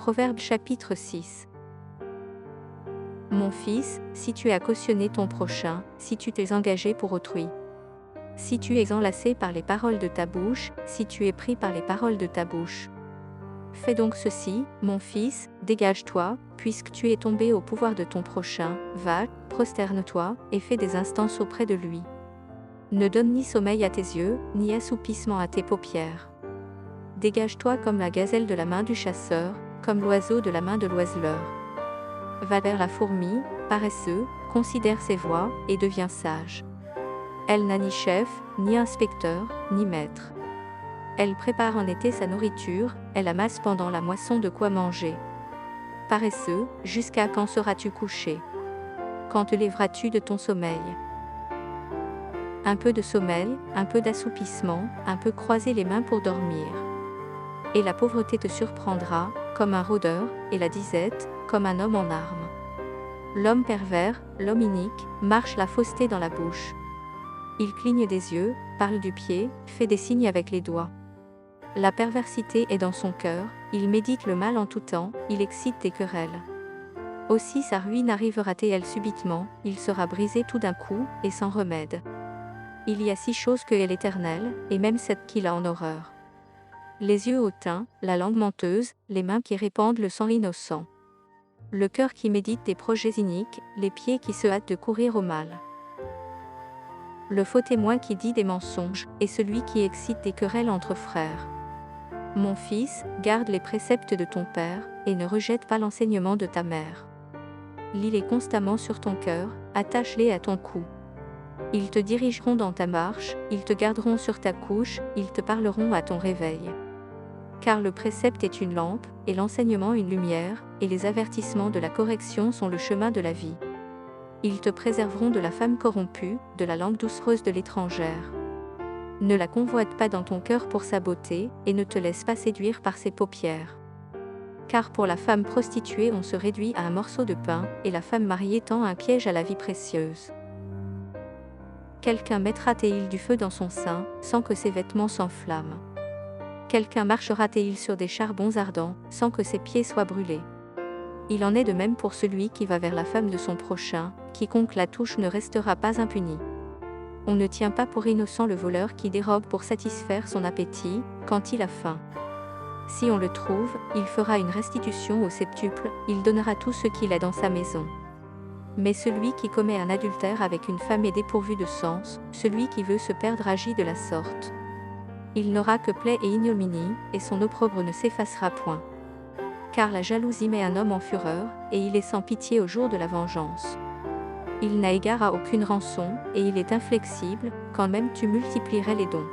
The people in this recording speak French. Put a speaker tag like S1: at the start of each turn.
S1: Proverbe chapitre 6. Mon fils, si tu as cautionné ton prochain, si tu t'es engagé pour autrui, si tu es enlacé par les paroles de ta bouche, si tu es pris par les paroles de ta bouche. Fais donc ceci, mon fils, dégage-toi, puisque tu es tombé au pouvoir de ton prochain, va, prosterne-toi, et fais des instances auprès de lui. Ne donne ni sommeil à tes yeux, ni assoupissement à tes paupières. Dégage-toi comme la gazelle de la main du chasseur, comme l'oiseau de la main de l'oiseleur. Va vers la fourmi, paresseux, considère ses voies, et deviens sage. Elle n'a ni chef, ni inspecteur, ni maître. Elle prépare en été sa nourriture, elle amasse pendant la moisson de quoi manger. Paresseux, jusqu'à quand seras-tu couché? Quand te lèveras-tu de ton sommeil? Un peu de sommeil, un peu d'assoupissement, un peu croiser les mains pour dormir. Et la pauvreté te surprendra, comme un rôdeur, et la disette, comme un homme en armes. L'homme pervers, l'homme inique, marche la fausseté dans la bouche. Il cligne des yeux, parle du pied, fait des signes avec les doigts. La perversité est dans son cœur, il médite le mal en tout temps, il excite des querelles. Aussi sa ruine arrivera-t-elle subitement, il sera brisé tout d'un coup, et sans remède. Il y a 6 choses que est l'Éternel, et même 7 qu'il a en horreur. Les yeux hautains, la langue menteuse, les mains qui répandent le sang innocent. Le cœur qui médite des projets iniques, les pieds qui se hâtent de courir au mal. Le faux témoin qui dit des mensonges, et celui qui excite des querelles entre frères. Mon fils, garde les préceptes de ton père, et ne rejette pas l'enseignement de ta mère. Lis-les constamment sur ton cœur, attache-les à ton cou. Ils te dirigeront dans ta marche, ils te garderont sur ta couche, ils te parleront à ton réveil. Car le précepte est une lampe, et l'enseignement une lumière, et les avertissements de la correction sont le chemin de la vie. Ils te préserveront de la femme corrompue, de la langue doucereuse de l'étrangère. Ne la convoite pas dans ton cœur pour sa beauté, et ne te laisse pas séduire par ses paupières. Car pour la femme prostituée on se réduit à un morceau de pain, et la femme mariée tend un piège à la vie précieuse. Quelqu'un mettra-t-il du feu dans son sein, sans que ses vêtements s'enflamment? Quelqu'un marchera-t-il sur des charbons ardents, sans que ses pieds soient brûlés? Il en est de même pour celui qui va vers la femme de son prochain, quiconque la touche ne restera pas impuni. On ne tient pas pour innocent le voleur qui dérobe pour satisfaire son appétit, quand il a faim. Si on le trouve, il fera une restitution au septuple, il donnera tout ce qu'il a dans sa maison. Mais celui qui commet un adultère avec une femme est dépourvu de sens, celui qui veut se perdre agit de la sorte. Il n'aura que plaie et ignominie, et son opprobre ne s'effacera point. Car la jalousie met un homme en fureur, et il est sans pitié au jour de la vengeance. Il n'a égard à aucune rançon, et il est inflexible, quand même tu multiplierais les dons.